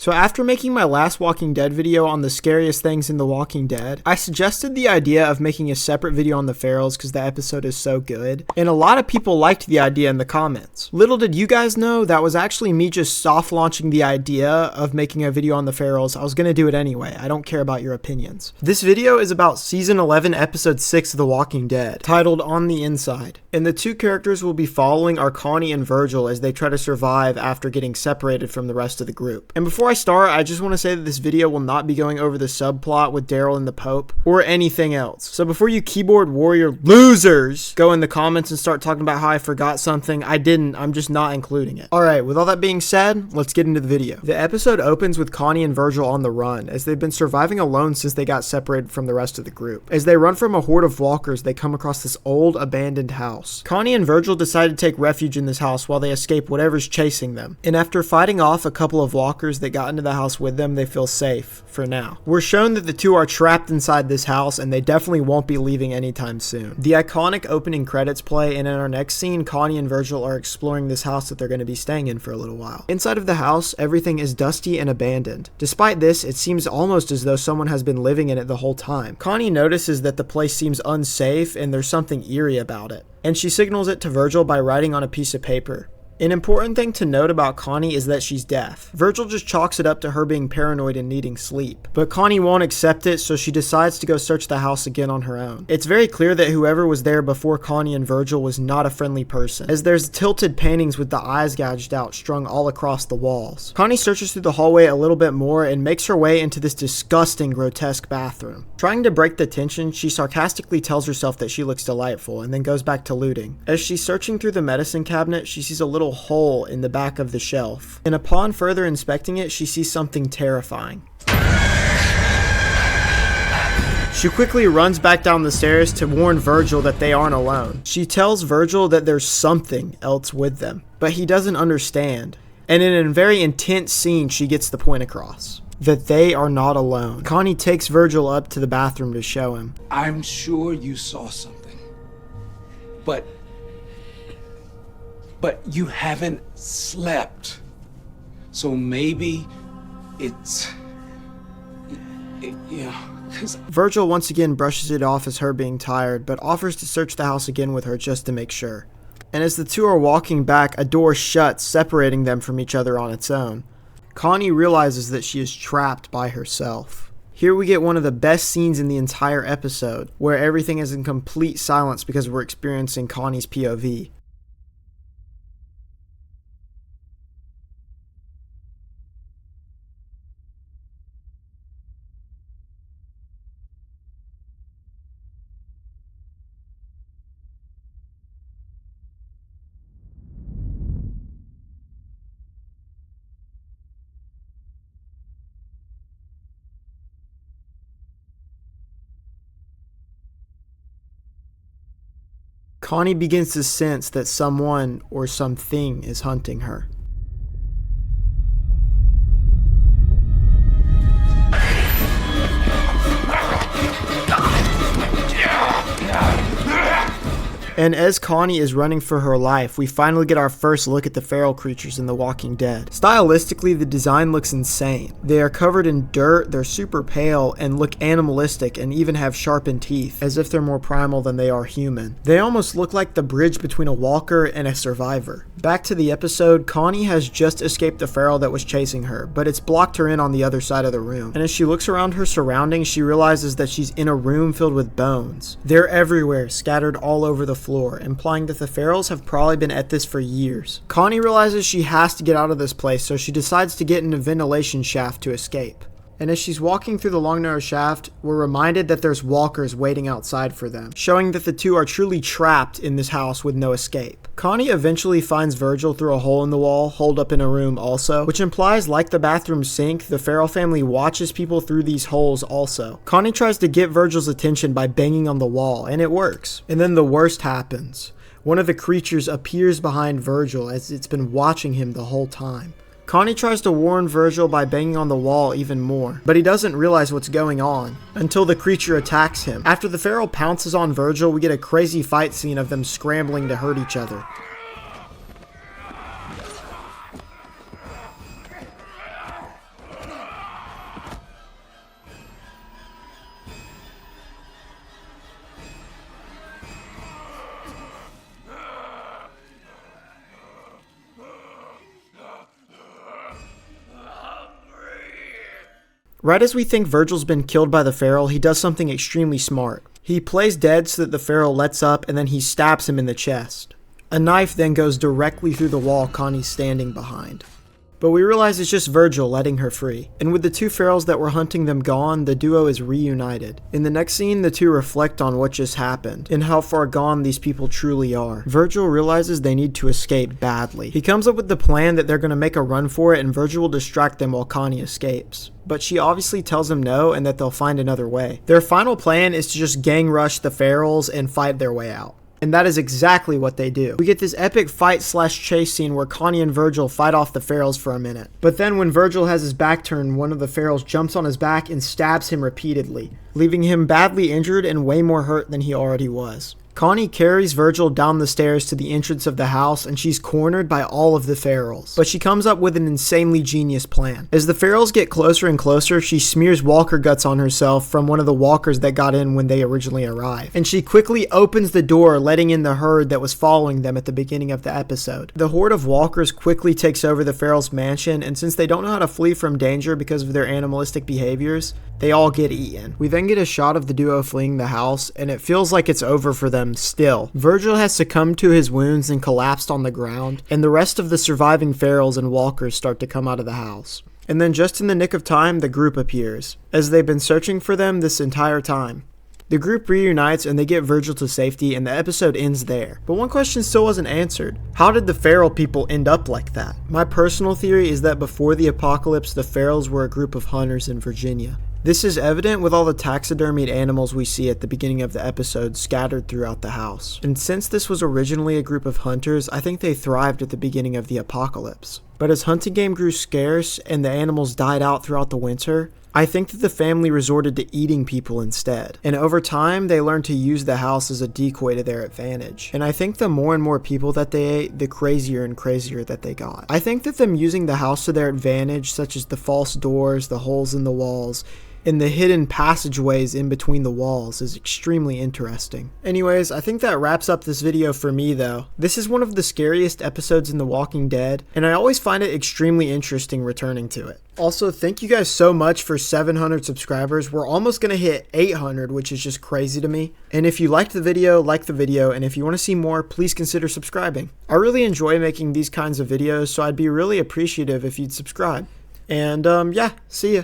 So after making my last Walking Dead video on the scariest things in The Walking Dead, I suggested the idea of making a separate video on the ferals because the episode is so good, and a lot of people liked the idea in the comments. Little did you guys know that was actually me just soft launching the idea of making a video on the ferals. I was going to do it anyway. I don't care about your opinions. This video is about season 11 episode 6 of The Walking Dead, titled On the Inside. And the two characters we'll be following are Connie and Virgil as they try to survive after getting separated from the rest of the group. And before I start, I just want to say that this video will not be going over the subplot with Daryl and the Pope or anything else. So before you keyboard warrior losers go in the comments and start talking about how I forgot something, I didn't. I'm just not including it. Alright, with all that being said, let's get into the video. The episode opens with Connie and Virgil on the run as they've been surviving alone since they got separated from the rest of the group. As they run from a horde of walkers, they come across this old abandoned house. Connie and Virgil decide to take refuge in this house while they escape whatever's chasing them. And after fighting off a couple of walkers that got into the house with them, they feel safe for now. We're shown that the two are trapped inside this house and they definitely won't be leaving anytime soon. The iconic opening credits play, and in our next scene, Connie and Virgil are exploring this house that they're going to be staying in for a little while. Inside of the house, everything is dusty and abandoned. Despite this, it seems almost as though someone has been living in it the whole time. Connie notices that the place seems unsafe and there's something eerie about it, and she signals it to Virgil by writing on a piece of paper. An important thing to note about Connie is that she's deaf. Virgil just chalks it up to her being paranoid and needing sleep. But Connie won't accept it, so she decides to go search the house again on her own. It's very clear that whoever was there before Connie and Virgil was not a friendly person, as there's tilted paintings with the eyes gouged out strung all across the walls. Connie searches through the hallway a little bit more and makes her way into this disgusting, grotesque bathroom. Trying to break the tension, she sarcastically tells herself that she looks delightful and then goes back to looting. As she's searching through the medicine cabinet, she sees a little hole in the back of the shelf, and upon further inspecting it, she sees something terrifying. She quickly runs back down the stairs to warn Virgil that they aren't alone. She tells Virgil that there's something else with them, but he doesn't understand, and in a very intense scene she gets the point across that they are not alone. Connie takes Virgil up to the bathroom to show him. I'm sure you saw something, but you haven't slept. So maybe Virgil once again brushes it off as her being tired, but offers to search the house again with her just to make sure. And as the two are walking back, a door shuts, separating them from each other on its own. Connie realizes that she is trapped by herself. Here we get one of the best scenes in the entire episode, where everything is in complete silence because we're experiencing Connie's POV. Connie begins to sense that someone or something is hunting her. And as Connie is running for her life, we finally get our first look at the feral creatures in The Walking Dead. Stylistically, the design looks insane. They are covered in dirt, they're super pale, and look animalistic and even have sharpened teeth, as if they're more primal than they are human. They almost look like the bridge between a walker and a survivor. Back to the episode, Connie has just escaped the feral that was chasing her, but it's blocked her in on the other side of the room. And as she looks around her surroundings, she realizes that she's in a room filled with bones. They're everywhere, scattered all over the floor, implying that the ferals have probably been at this for years. Connie realizes she has to get out of this place, so she decides to get in a ventilation shaft to escape. And as she's walking through the long narrow shaft, we're reminded that there's walkers waiting outside for them, showing that the two are truly trapped in this house with no escape. Connie eventually finds Virgil through a hole in the wall, holed up in a room also, which implies, like the bathroom sink, the feral family watches people through these holes also. Connie tries to get Virgil's attention by banging on the wall, and it works. And then the worst happens. One of the creatures appears behind Virgil as it's been watching him the whole time. Connie tries to warn Virgil by banging on the wall even more, but he doesn't realize what's going on until the creature attacks him. After the feral pounces on Virgil, we get a crazy fight scene of them scrambling to hurt each other. Right as we think Virgil's been killed by the feral, he does something extremely smart. He plays dead so that the feral lets up, and then he stabs him in the chest. A knife then goes directly through the wall Connie's standing behind. But we realize it's just Virgil letting her free. And with the two ferals that were hunting them gone, the duo is reunited. In the next scene, the two reflect on what just happened, and how far gone these people truly are. Virgil realizes they need to escape badly. He comes up with the plan that they're going to make a run for it, and Virgil will distract them while Connie escapes. But she obviously tells him no, and that they'll find another way. Their final plan is to just gang rush the ferals and fight their way out. And that is exactly what they do. We get this epic fight/chase scene where Connie and Virgil fight off the ferals for a minute. But then when Virgil has his back turned, one of the ferals jumps on his back and stabs him repeatedly, leaving him badly injured and way more hurt than he already was. Connie carries Virgil down the stairs to the entrance of the house, and she's cornered by all of the ferals. But she comes up with an insanely genius plan. As the ferals get closer and closer, she smears walker guts on herself from one of the walkers that got in when they originally arrived. And she quickly opens the door, letting in the herd that was following them at the beginning of the episode. The horde of walkers quickly takes over the ferals' mansion, and since they don't know how to flee from danger because of their animalistic behaviors, they all get eaten. We then get a shot of the duo fleeing the house, and it feels like it's over for them still. Virgil has succumbed to his wounds and collapsed on the ground, and the rest of the surviving ferals and walkers start to come out of the house. And then just in the nick of time, the group appears, as they've been searching for them this entire time. The group reunites and they get Virgil to safety, and the episode ends there. But one question still wasn't answered. How did the feral people end up like that? My personal theory is that before the apocalypse, the ferals were a group of hunters in Virginia. This is evident with all the taxidermied animals we see at the beginning of the episode scattered throughout the house. And since this was originally a group of hunters, I think they thrived at the beginning of the apocalypse. But as hunting game grew scarce and the animals died out throughout the winter, I think that the family resorted to eating people instead. And over time, they learned to use the house as a decoy to their advantage. And I think the more and more people that they ate, the crazier and crazier that they got. I think that them using the house to their advantage, such as the false doors, the holes in the walls, and the hidden passageways in between the walls, is extremely interesting. Anyways, I think that wraps up this video for me though. This is one of the scariest episodes in The Walking Dead, and I always find it extremely interesting returning to it. Also, thank you guys so much for 700 subscribers. We're almost gonna hit 800, which is just crazy to me. And if you liked the video, like the video, and if you want to see more, please consider subscribing. I really enjoy making these kinds of videos, so I'd be really appreciative if you'd subscribe. And yeah, see ya.